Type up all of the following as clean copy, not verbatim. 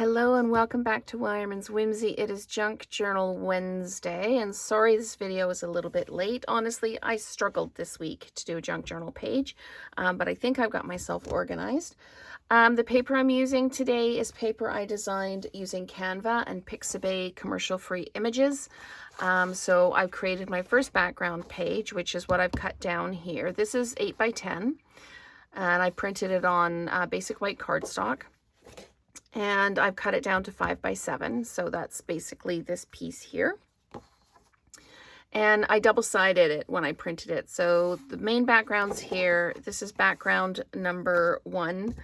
Hello and welcome back to Weyermann's Whimsy. It is Junk Journal Wednesday, and sorry this video is a little bit late. Honestly, I struggled this week to do a junk journal page, but I think I've got myself organized. The paper I'm using today is paper I designed using Canva and Pixabay commercial-free images. So I've created my first background page, which is what I've cut down here. This is 8 by 10, and I printed it on basic white cardstock. And I've cut it down to 5 by 7, so that's basically this piece here. And I double-sided it when I printed it. So the main background's here. This is background number 1,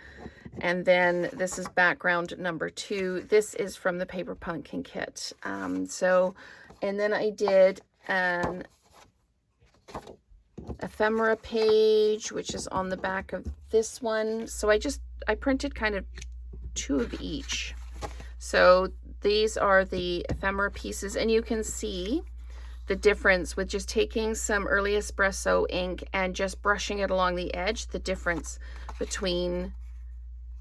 and then this is background number 2. This is from the Paper Pumpkin kit. And then I did an ephemera page, which is on the back of this one. So I printed kind of 2 of each. So these are the ephemera pieces, and you can see the difference with just taking some early espresso ink and just brushing it along the edge, the difference between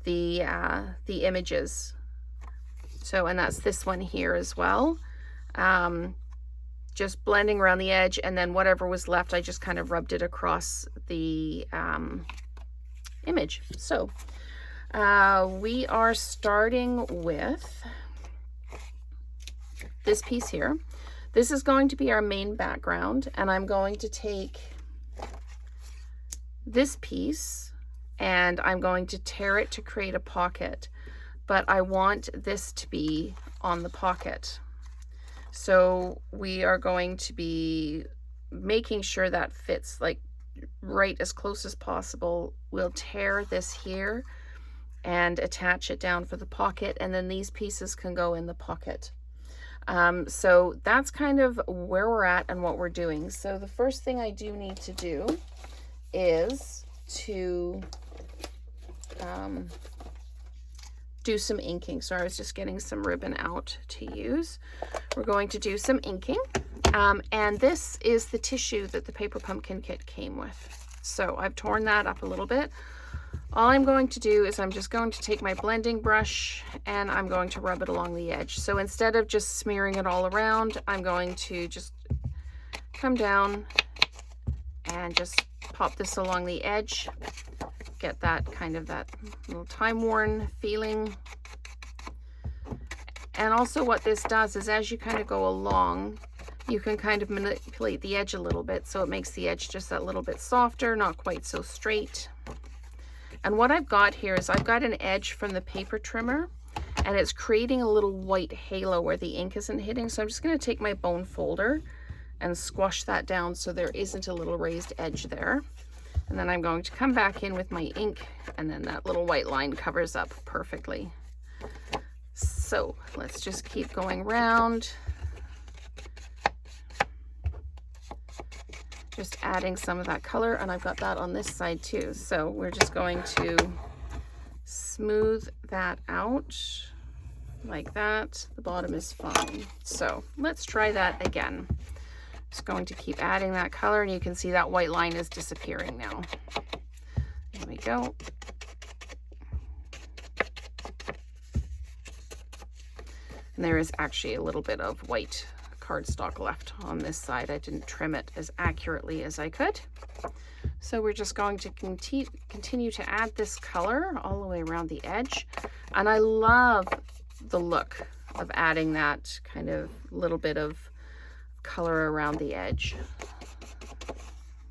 the images. So, and that's this one here as well. Just blending around the edge, and then whatever was left, I just kind of rubbed it across the image. So we are starting with this piece here. This is going to be our main background, and I'm going to take this piece and I'm going to tear it to create a pocket, but I want this to be on the pocket. So we are going to be making sure that fits like right as close as possible. We'll tear this here and attach it down for the pocket, and then these pieces can go in the pocket. So that's kind of where we're at and what we're doing. So the first thing I do need to do is to do some inking. So I was just getting some ribbon out to use. We're going to do some inking, and this is the tissue that the Paper Pumpkin kit came with. So I've torn that up a little bit. All I'm going to do is I'm just going to take my blending brush and I'm going to rub it along the edge. So instead of just smearing it all around, I'm going to just come down and just pop this along the edge. Get that kind of that little time-worn feeling. And also what this does is as you kind of go along, you can kind of manipulate the edge a little bit, so it makes the edge just that little bit softer, not quite so straight. And what I've got here is I've got an edge from the paper trimmer, and it's creating a little white halo where the ink isn't hitting. So I'm just going to take my bone folder and squash that down so there isn't a little raised edge there. And then I'm going to come back in with my ink, and then that little white line covers up perfectly. So let's just keep going round. Just adding some of that color, and I've got that on this side too. So we're just going to smooth that out like that. The bottom is fine. So let's try that again. Just going to keep adding that color, and you can see that white line is disappearing now. There we go. And there is actually a little bit of white cardstock left on this side. I didn't trim it as accurately as I could. So we're just going to continue to add this color all the way around the edge. And I love the look of adding that kind of little bit of color around the edge.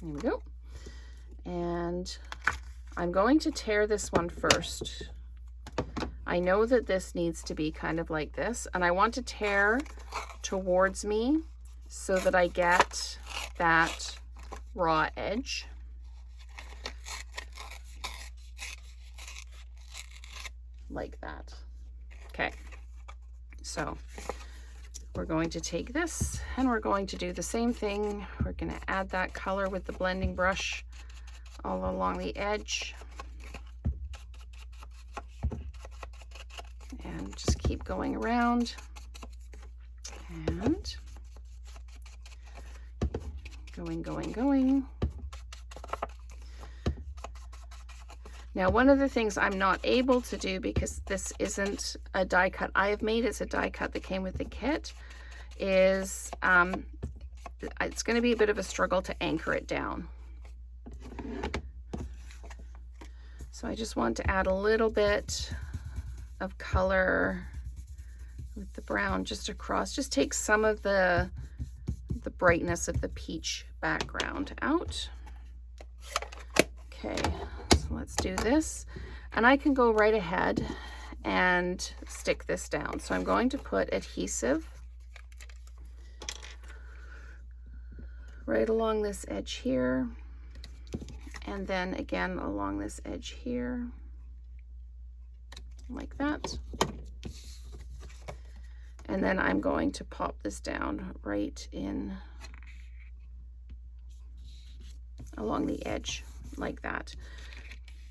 There we go. And I'm going to tear this one first. I know that this needs to be kind of like this, and I want to tear towards me so that I get that raw edge. Like that. Okay, so we're going to take this and we're going to do the same thing. We're going to add that color with the blending brush all along the edge. And just keep going around and going. Now, one of the things I'm not able to do, because this isn't a die cut I have made, it's a die cut that came with the kit, is it's going to be a bit of a struggle to anchor it down. So I just want to add a little bit of color with the brown just across. Just take some of the brightness of the peach background out. Okay, so let's do this. And I can go right ahead and stick this down. So I'm going to put adhesive right along this edge here, and then again along this edge here, like that. And then I'm going to pop this down right in along the edge, like that.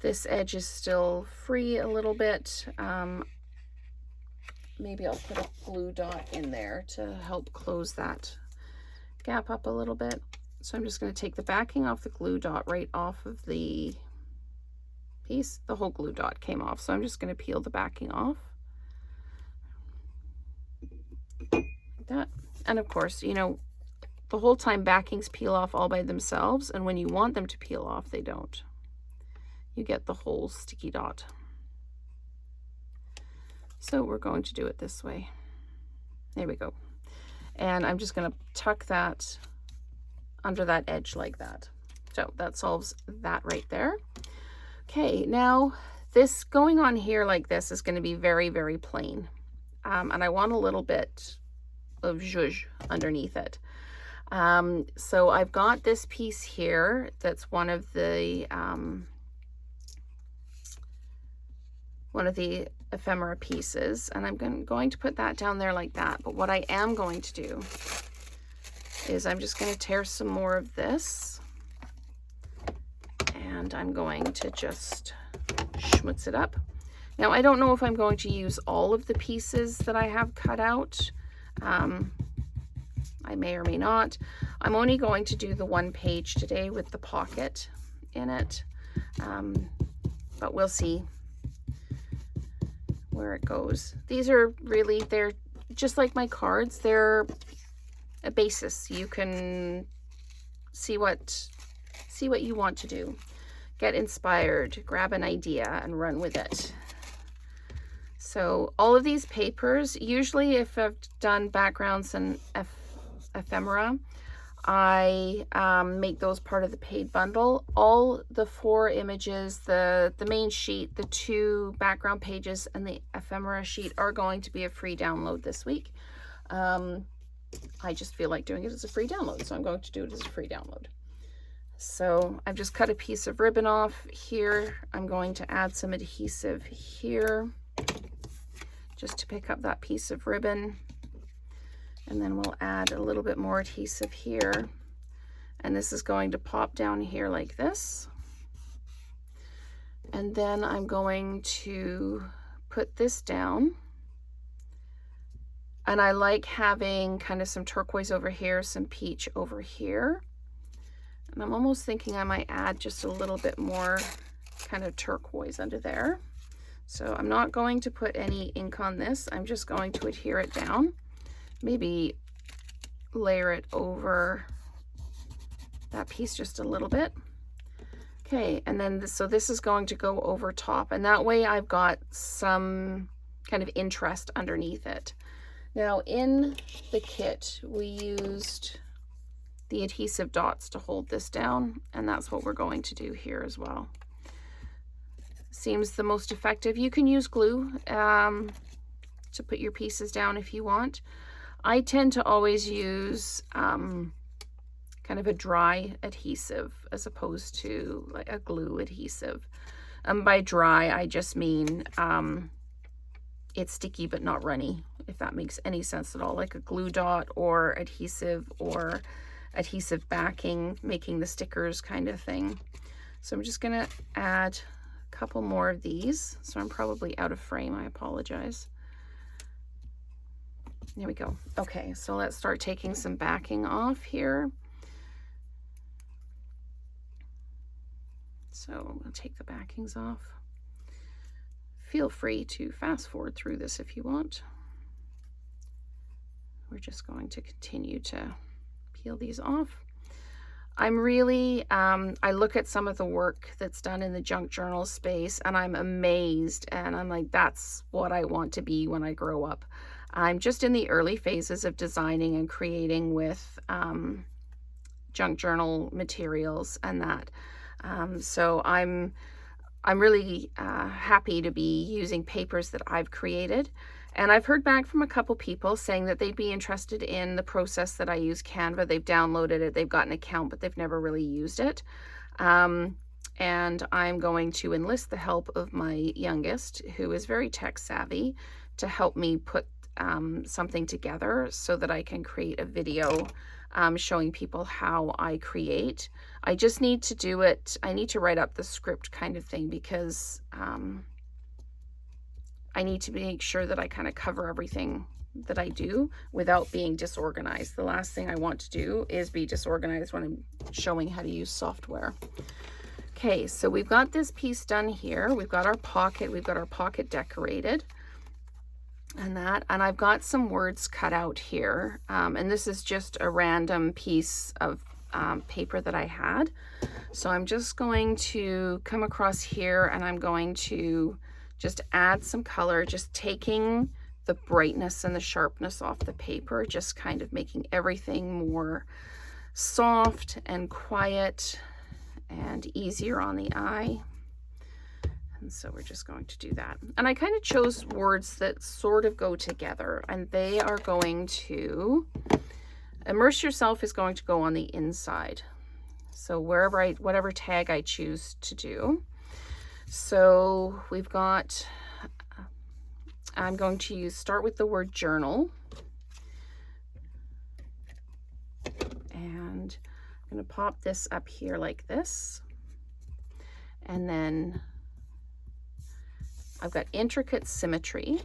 This edge is still free a little bit. Maybe I'll put a glue dot in there to help close that gap up a little bit. So I'm just going to take the backing off the glue dot right off of the piece. The whole glue dot came off, so I'm just going to peel the backing off. Like that. And of course, you know, the whole time backings peel off all by themselves, and when you want them to peel off, they don't. You get the whole sticky dot. So we're going to do it this way. There we go. And I'm just going to tuck that under that edge like that. So that solves that right there. Okay, now this going on here like this is going to be very, very plain. And I want a little bit of zhuzh underneath it. So I've got this piece here that's one of the ephemera pieces, and I'm going to put that down there like that. But what I am going to do is I'm just going to tear some more of this, and I'm going to just schmutz it up. Now, I don't know if I'm going to use all of the pieces that I have cut out. I may or may not. I'm only going to do the one page today with the pocket in it, but we'll see where it goes. These are really, they're just like my cards. They're a basis. You can see what you want to do. Get inspired, grab an idea and run with it. So all of these papers, usually if I've done backgrounds and ephemera, I make those part of the paid bundle. All the 4 images, the main sheet, the 2 background pages, and the ephemera sheet are going to be a free download this week. I just feel like doing it as a free download, so I'm going to do it as a free download. So I've just cut a piece of ribbon off here. I'm going to add some adhesive here just to pick up that piece of ribbon. And then we'll add a little bit more adhesive here. And this is going to pop down here like this. And then I'm going to put this down. And I like having kind of some turquoise over here, some peach over here. And I'm almost thinking I might add just a little bit more kind of turquoise under there. So I'm not going to put any ink on this. I'm just going to adhere it down. Maybe layer it over that piece just a little bit. Okay, and then so this is going to go over top, and that way I've got some kind of interest underneath it. Now in the kit, we used the adhesive dots to hold this down, and that's what we're going to do here as well. Seems the most effective. You can use glue to put your pieces down if you want. I tend to always use kind of a dry adhesive as opposed to like a glue adhesive. By dry, I just mean it's sticky but not runny, if that makes any sense at all, like a glue dot or adhesive backing, making the stickers kind of thing. So I'm just gonna add a couple more of these. So I'm probably out of frame, I apologize. There we go. Okay, so let's start taking some backing off here. So I'll take the backings off. Feel free to fast forward through this if you want. We're just going to continue to peel these off. I'm really, I look at some of the work that's done in the junk journal space and I'm amazed, and I'm like, that's what I want to be when I grow up. I'm just in the early phases of designing and creating with junk journal materials and that. So I'm really happy to be using papers that I've created. And I've heard back from a couple people saying that they'd be interested in the process that I use, Canva. They've downloaded it, they've got an account, but they've never really used it. And I'm going to enlist the help of my youngest, who is very tech savvy, to help me put something together so that I can create a video showing people how I create. I just need to do it. I need to write up the script kind of thing, because I need to make sure that I kind of cover everything that I do without being disorganized. The last thing I want to do is be disorganized when I'm showing how to use software. Okay, so we've got this piece done here. We've got our pocket decorated and that, and I've got some words cut out here. And this is just a random piece of paper that I had. So I'm just going to come across here and I'm going to just add some color, just taking the brightness and the sharpness off the paper, just kind of making everything more soft and quiet and easier on the eye. And so we're just going to do that. And I kind of chose words that sort of go together, and they are going to, immerse yourself is going to go on the inside. So whatever tag I choose to do. So we've got, I'm going to start with the word journal. And I'm going to pop this up here like this. And then I've got intricate symmetry.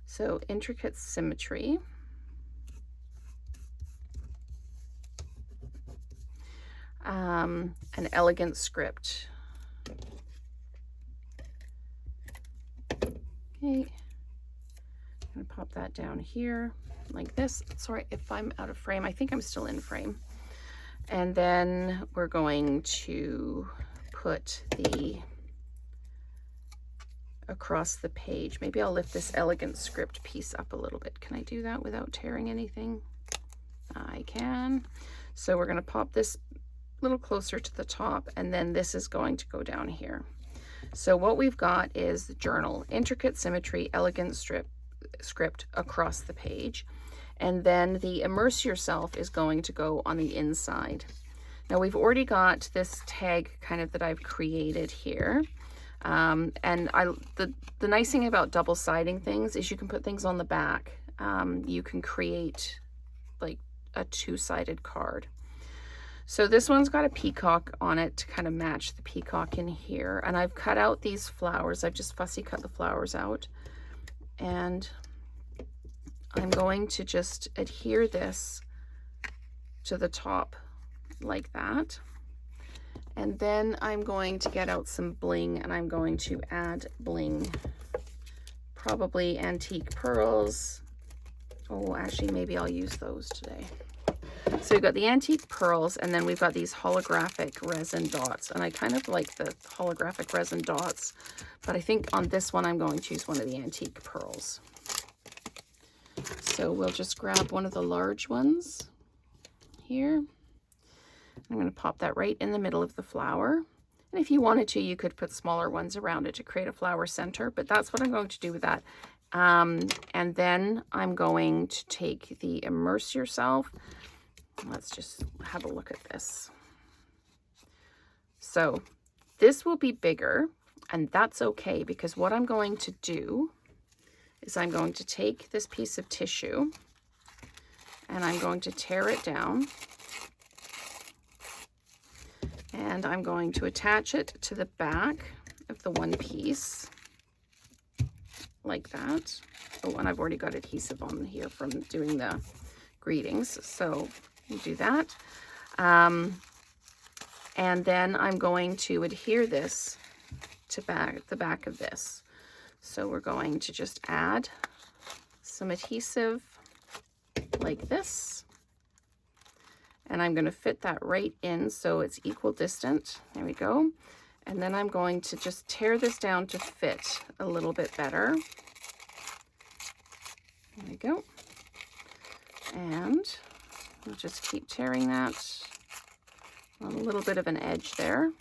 So intricate symmetry. An elegant script. Okay, I'm gonna pop that down here like this. Sorry if I'm out of frame. I think I'm still in frame. And then we're going to put the across the page. Maybe I'll lift this elegant script piece up a little bit. Can I do that without tearing anything? I can. So we're going to pop this a little closer to the top, and then this is going to go down here. So what we've got is the journal, intricate symmetry, elegant script across the page. And then the immerse yourself is going to go on the inside. Now we've already got this tag kind of that I've created here. And the nice thing about double-siding things is you can put things on the back. You can create like a two-sided card. So this one's got a peacock on it to kind of match the peacock in here. And I've cut out these flowers. I've just fussy cut the flowers out. And I'm going to just adhere this to the top like that. And then I'm going to get out some bling, and I'm going to add bling. Probably antique pearls. Oh, actually, maybe I'll use those today. So we've got the antique pearls, and then we've got these holographic resin dots. And I kind of like the holographic resin dots, but I think on this one I'm going to use one of the antique pearls. So we'll just grab one of the large ones here. I'm going to pop that right in the middle of the flower. And if you wanted to, you could put smaller ones around it to create a flower center, but that's what I'm going to do with that. And then I'm going to take the immerse yourself. Let's just have a look at this. So this will be bigger, and that's okay, because what I'm going to do is I'm going to take this piece of tissue and I'm going to tear it down, and I'm going to attach it to the back of the one piece like that. Oh, and I've already got adhesive on here from doing the greetings. So you do that. And then I'm going to adhere this to the back of this. So we're going to just add some adhesive like this. And I'm going to fit that right in so it's equal distant. There we go. And then I'm going to just tear this down to fit a little bit better. There we go. And we'll just keep tearing that on a little bit of an edge there.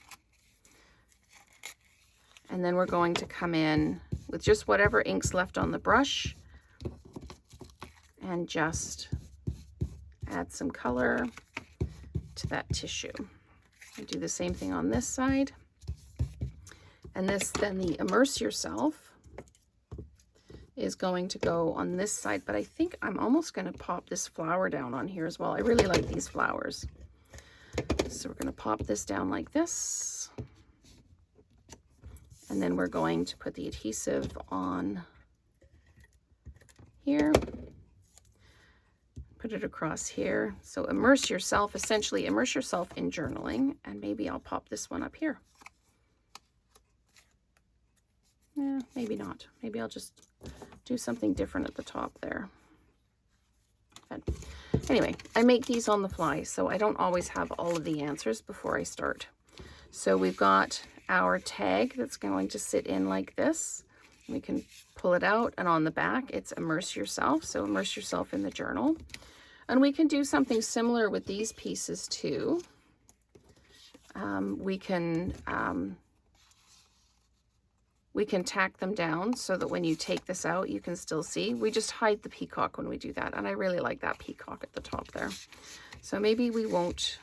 And then we're going to come in with just whatever ink's left on the brush and just add some color to that tissue. I do the same thing on this side. And this, then the Immerse Yourself is going to go on this side, but I think I'm almost going to pop this flower down on here as well. I really like these flowers. So we're going to pop this down like this. And then we're going to put the adhesive on here. Put it across here. So immerse yourself, essentially immerse yourself in journaling. And maybe I'll pop this one up here. Yeah, maybe not. Maybe I'll just do something different at the top there. But anyway, I make these on the fly, so I don't always have all of the answers before I start. So we've got our tag that's going to sit in like this. We can pull it out, and on the back it's immerse yourself, so immerse yourself in the journal. And we can do something similar with these pieces too. We can tack them down so that when you take this out, you can still see. We just hide the peacock when we do that, and I really like that peacock at the top there. So maybe we won't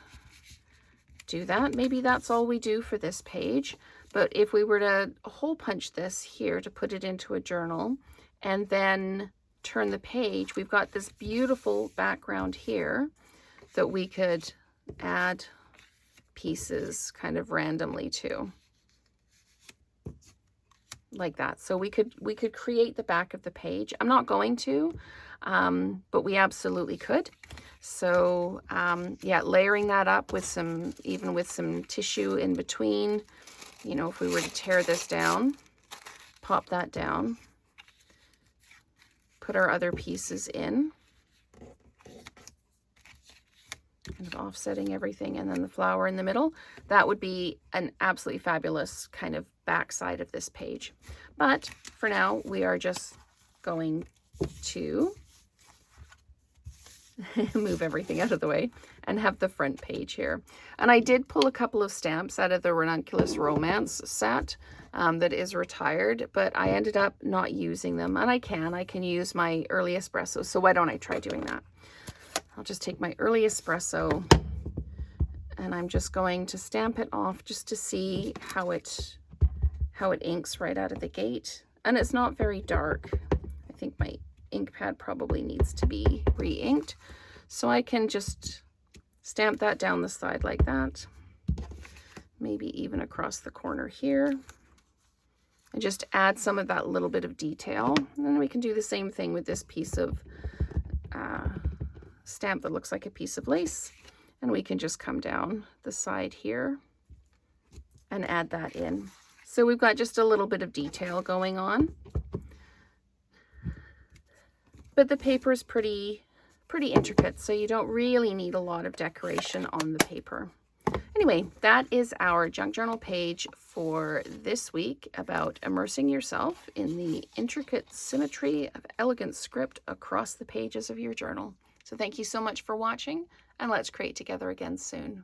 do that. Maybe that's all we do for this page. But if we were to hole punch this here to put it into a journal and then turn the page, we've got this beautiful background here that we could add pieces kind of randomly to. Like that. So we could create the back of the page. I'm not going to, but we absolutely could. So yeah, layering that up with some, even with some tissue in between, you know, if we were to tear this down, pop that down, put our other pieces in, kind of offsetting everything, and then the flower in the middle, that would be an absolutely fabulous kind of backside of this page. But for now, we are just going to move everything out of the way and have the front page here. And I did pull a couple of stamps out of the Ranunculus Romance set that is retired, but I ended up not using them. And I can use my Early Espresso, so why don't I try doing that? I'll just take my Early Espresso and I'm just going to stamp it off just to see how it inks right out of the gate. And it's not very dark. I think my ink pad probably needs to be re-inked. So I can just stamp that down the side like that. Maybe even across the corner here. And just add some of that little bit of detail. And then we can do the same thing with this piece of stamp that looks like a piece of lace. And we can just come down the side here and add that in. So we've got just a little bit of detail going on. But the paper is pretty intricate, so you don't really need a lot of decoration on the paper. Anyway, that is our junk journal page for this week about immersing yourself in the intricate symmetry of elegant script across the pages of your journal. So thank you so much for watching, and let's create together again soon.